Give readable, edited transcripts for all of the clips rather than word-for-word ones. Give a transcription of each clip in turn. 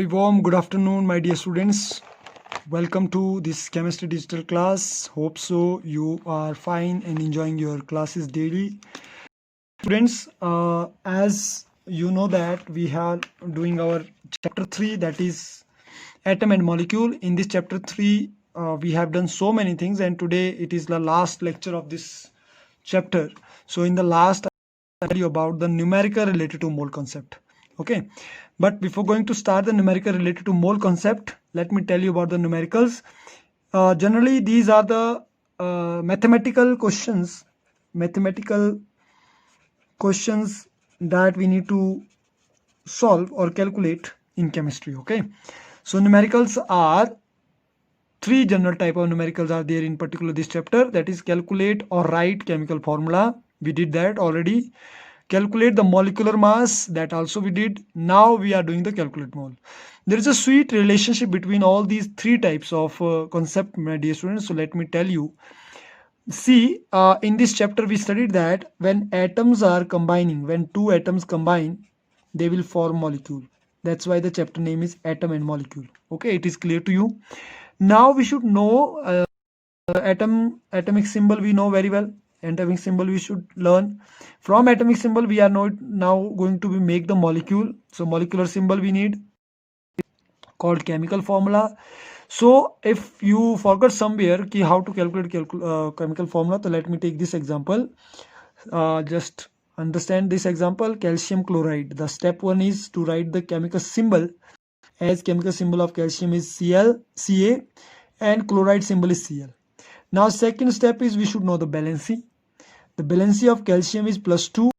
Very warm good afternoon, my dear students. Welcome to this chemistry digital class. Hope so you are fine and enjoying your classes daily. Students, as you know that we are doing our chapter 3, that is atom and molecule. In this chapter 3, we have done so many things, and today it is the last lecture of this chapter. So in the last, I'll tell you about the numerical related to mole concept. Okay, but before going to start the numerical related to mole concept, let me tell you about the numericals. Generally, these are the mathematical questions that we need to solve or calculate in chemistry. Okay, so numericals are three general type of numericals are there in particular this chapter, that is calculate or write chemical formula. We did that already. Calculate the molecular mass, that also we did. Now we are doing the calculate mole. There is a sweet relationship between all these three types of concept, my dear students. So let me tell you. See, in this chapter we studied that when atoms are combining, when two atoms combine, they will form molecule. That's why the chapter name is atom and molecule. Okay, it is clear to you. Now we should know atomic symbol. We know very well. Atomic symbol we should learn. From atomic symbol we are now going to make the molecule. So molecular symbol we need, called chemical formula. So if you forgot somewhere how to calculate chemical formula, so let me take this example. Just understand this example. Calcium chloride. The step 1 is to write the chemical symbol, as chemical symbol of calcium is Ca, and chloride symbol is Cl. Now second step is we should know the valency. The valency of calcium is +2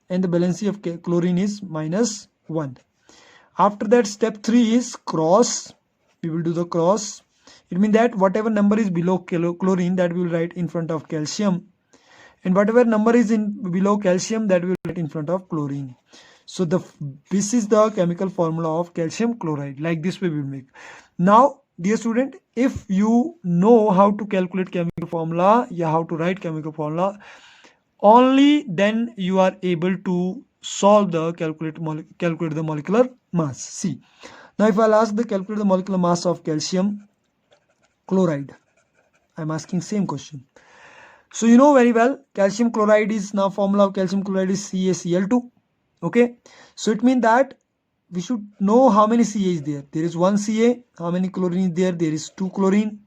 and the valency of chlorine is -1. After that, step 3 is cross. We will do the cross. It means that whatever number is below chlorine, that we will write in front of calcium, and whatever number is below calcium, that we will write in front of chlorine. So this is the chemical formula of calcium chloride. Like this way we will make. Now dear student, if you know how to calculate chemical formula, how to write chemical formula, only then you are able to solve the calculate the molecular mass. See, now if I'll ask the calculate the molecular mass of calcium chloride, I'm asking same question. So you know very well, calcium chloride is, now formula of calcium chloride is CaCl2. Okay, so it means that we should know how many Ca is there. There is 1 Ca. How many chlorine is there? There is 2 chlorine.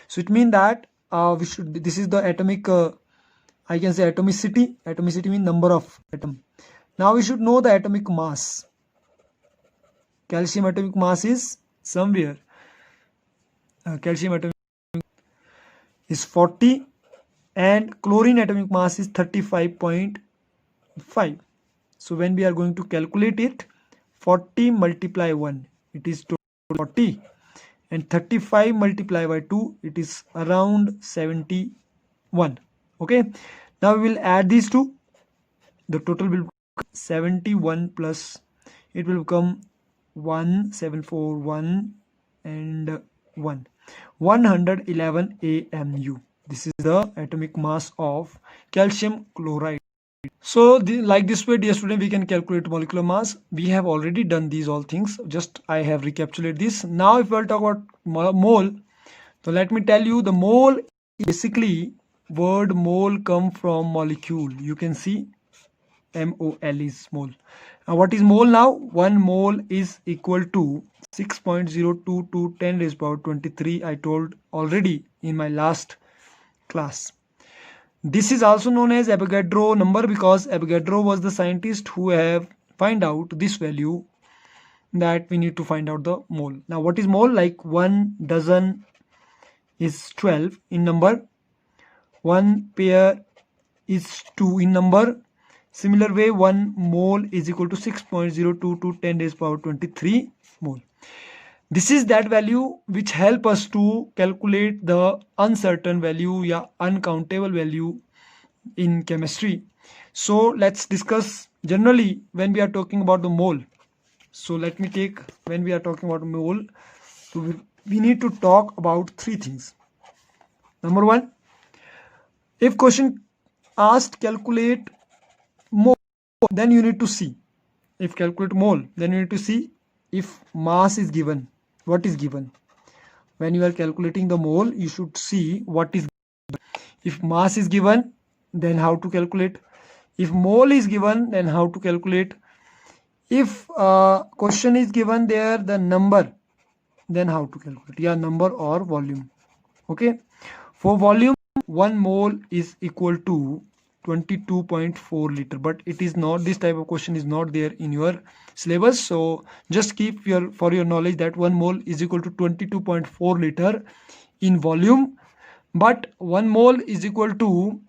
So it means that this is the atomic, I can say atomicity. Atomicity means number of atom. Now we should know the atomic mass. Calcium atomic mass is somewhere. Calcium atomic is 40 and chlorine atomic mass is 35.5. So when we are going to calculate it, 40 multiply 1, it is 40, and 35 multiply by 2, it is around 71. Okay, now we will add these two. The total will become 71 plus, it will become 1741 and 111 AMU. This is the atomic mass of calcium chloride. So like this way, dear student, we can calculate molecular mass. We have already done these all things. Just I have recapitulated this. Now if we'll talk about mole, so let me tell you, the mole, basically word mole come from molecule. You can see MOL is mole. Now what is mole now? 1 mole is equal to 6.02 to 10 raised power 23. I told already in my last class. This is also known as Avogadro number because Avogadro was the scientist who have find out this value, that we need to find out the mole. Now what is mole? Like 1 dozen is 12 in number, 1 pair is 2 in number. Similar way, 1 mole is equal to 6.02 to 10 raised power 23 mole. This is that value which help us to calculate the uncertain value, uncountable value in chemistry. So let's discuss generally when we are talking about the mole. So let me take, when we are talking about mole, so we need to talk about three things. Number 1, if question asked calculate mole, then you need to see. If calculate mole, then you need to see if mass is given, what is given? When you are calculating the mole, you should see what is given. If mass is given, then how to calculate? If mole is given, then how to calculate? If question is given there, the number, then how to calculate? Yeah, number or volume. Okay, for volume, 1 mole is equal to 22.4 liter, but it is not, this type of question is not there in your syllabus. So just keep for your knowledge that 1 mole is equal to 22.4 liter in volume, but 1 mole is equal to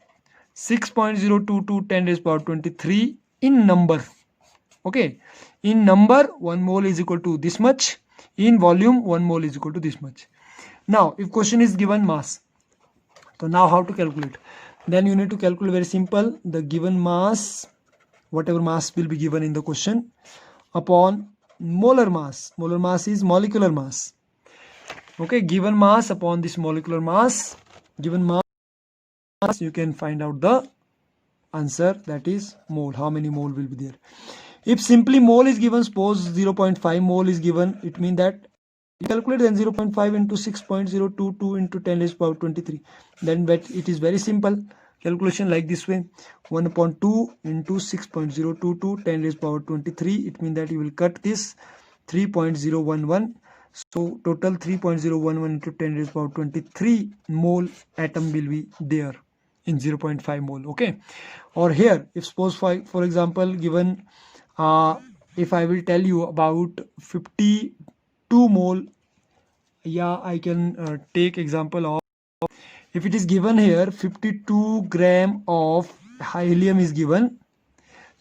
6.022 10 raised power 23 in number. Okay, in number 1 mole is equal to this much, in volume 1 mole is equal to this much. Now if question is given mass, so now how to calculate? Then you need to calculate very simple, the given mass, whatever mass will be given in the question, upon molar mass. Molar mass is molecular mass. Okay, given mass upon this molecular mass, given mass, you can find out the answer, that is mole. How many mole will be there? If simply mole is given, suppose 0.5 mole is given, it means that you calculate then 0.5 into 6.022 into 10 raised power 23. Then it is very simple calculation like this way, 1 upon 2 into 6.022 10 raised power 23. It means that you will cut this 3.011. So total 3.011 into 10 raised power 23 mole atom will be there in 0.5 mole. Okay, or here if suppose for example given, if I will tell you about 52 mole, yeah, I can take example of, if it is given here 52 gram of helium is given,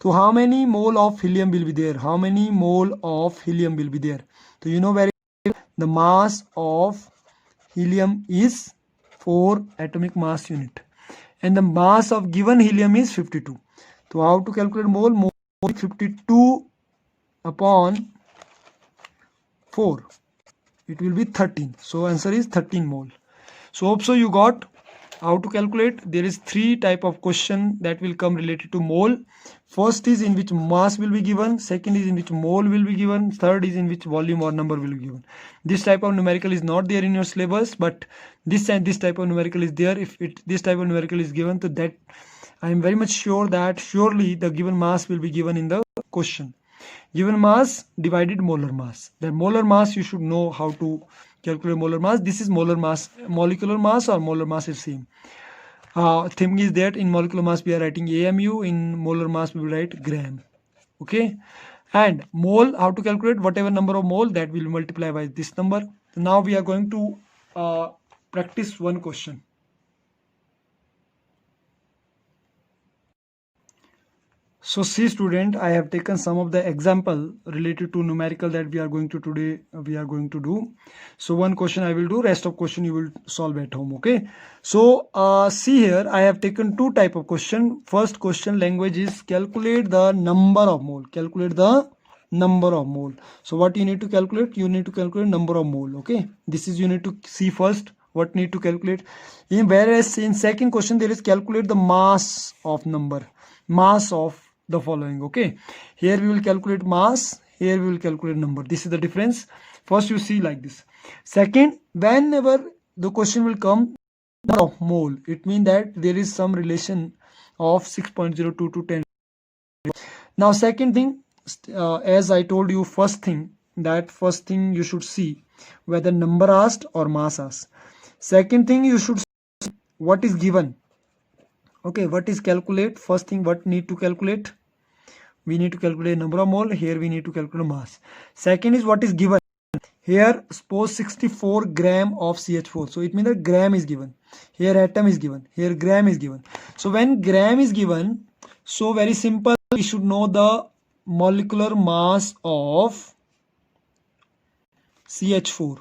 so how many mole of helium will be there? How many mole of helium will be there? So you know very the mass of helium is 4 atomic mass unit and the mass of given helium is 52. So how to calculate mole? Mole 52 upon 4, it will be 13. So answer is 13 mole. So hope so you got how to calculate. There is 3 type of question that will come related to mole. First is in which mass will be given, second is in which mole will be given, third is in which volume or number will be given. This type of numerical is not there in your syllabus, but this type of numerical is there. If this type of numerical is given, to that I am very much sure that surely the given mass will be given in the question. Given mass divided molar mass. The molar mass, you should know how to calculate molar mass. This is molar mass. Molecular mass or molar mass is same. Thing is that in molecular mass we are writing AMU, in molar mass we will write gram. Okay, and mole, how to calculate? Whatever number of mole, that will multiply by this number. So now we are going to practice one question. So see student, I have taken some of the example related to numerical that we are going to do. So one question I will do, rest of question you will solve at home. Okay, so see here I have taken 2 type of question. First question language is calculate the number of mole. Calculate the number of mole. So what you need to calculate? You need to calculate number of mole. Okay, this is you need to see first what need to calculate. Whereas in second question there is calculate the mass of number, mass of the following. Okay, here we will calculate mass, here we will calculate number. This is the difference. First you see like this. Second, whenever the question will come number of mole, it means that there is some relation of 6.02 to 10. Now second thing, as I told you, first thing you should see whether number asked or mass asked. Second thing, you should see what is given. Okay, what is calculate? First thing, what need to calculate? We need to calculate number of mole. Here we need to calculate mass. Second is what is given. Here suppose 64 gram of CH4. So it means that gram is given. Here atom is given. Here gram is given. So when gram is given, so very simple, we should know the molecular mass of CH4.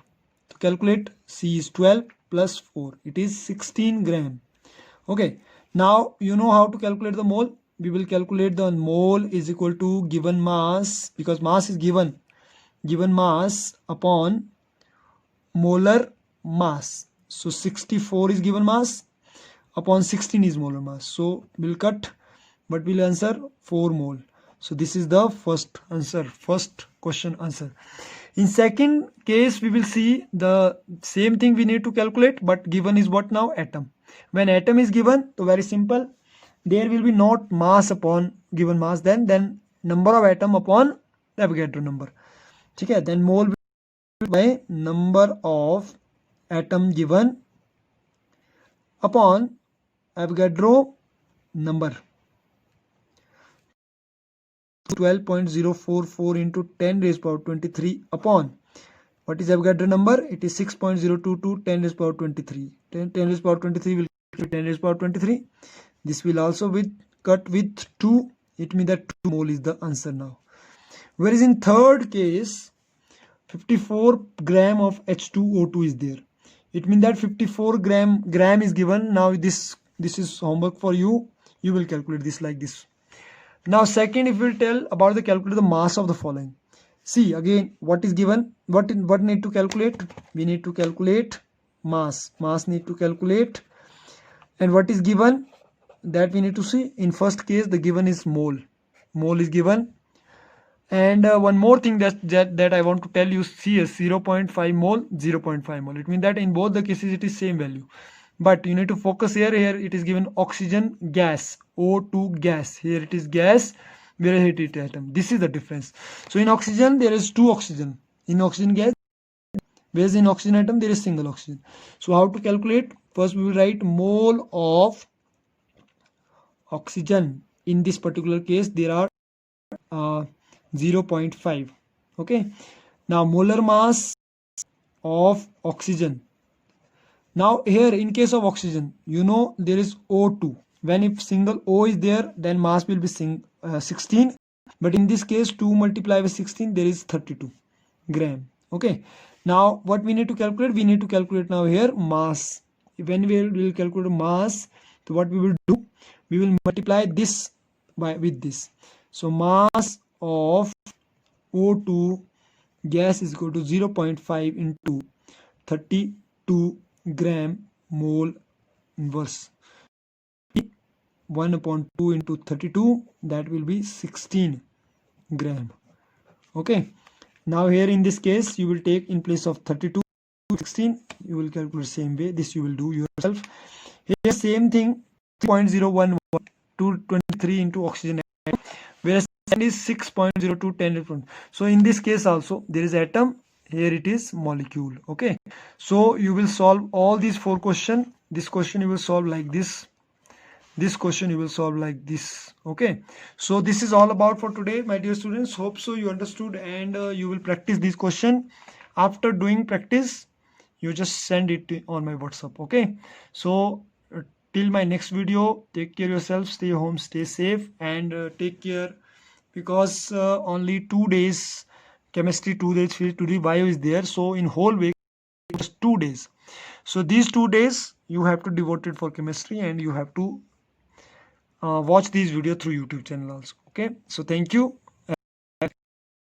To calculate, C is 12 plus 4. It is 16 gram. Okay. Now you know how to calculate the mole. We will calculate the mole is equal to given mass, because mass is given mass upon molar mass. So 64 is given mass upon 16 is molar mass. So we'll cut, but we'll answer 4 mole. So this is the first answer, first question answer. In second case, we will see the same thing we need to calculate, but given is what now? Atom. When atom is given, so very simple. There will be not mass upon given mass, then number of atom upon Avogadro number. Okay, then mole will be by number of atom given upon Avogadro number. 12.044 into 10 raised power 23 upon what is Avogadro number? It is 6.022 10 raised power 23. 10 raised power 23 will be 10 raised power 23. This will also cut with 2. It means that 2 mole is the answer now. Whereas in third case, 54 gram of H2O2 is there. It means that 54 gram is given. Now this is homework for you. You will calculate this like this. Now second, if we will tell about the calculate the mass of the following. See again what is given. What need to calculate? We need to calculate mass. Mass need to calculate. And what is given? That we need to see. In first case, the given is mole. Mole is given. And one more thing that I want to tell you, CS 0.5 mole, 0.5 mole. It means that in both the cases it is same value. But you need to focus here. Here it is given oxygen gas, O2 gas. Here it is gas, whereas it is atom. This is the difference. So in oxygen there is 2 oxygen. In oxygen gas, whereas in oxygen atom there is single oxygen. So how to calculate? First we will write mole of oxygen. In this particular case there are 0.5. Okay. Now molar mass of oxygen. Now here in case of oxygen, you know there is O2. When if single O is there, then mass will be 16. But in this case 2 multiplied by 16, there is 32 gram. Okay. Now what we need to calculate? We need to calculate now here mass. When we will calculate mass, so what we will do? We will multiply this with this. So mass of O2 gas is equal to 0.5 into 32 gram mole inverse. 1/2 into 32, that will be 16 gram. Okay. Now here in this case, you will take in place of 32 16, you will calculate same way. This you will do yourself. Here same thing, 3.011 to 23 into oxygen, whereas is 6.02 10. So in this case also there is atom. Here it is molecule. Okay. So you will solve all these 4 questions. This question you will solve like this. This question you will solve like this. Okay. So this is all about for today, my dear students. Hope so you understood, and you will practice this question. After doing practice, you just send it on my WhatsApp. Okay. So till my next video, take care of yourself, stay home, stay safe, and take care, because only 2 days chemistry, 2 days physics, bio is there. So in whole week, just 2 days. So these 2 days you have to devote it for chemistry, and you have to watch these videos through YouTube channel also. Okay. So thank you.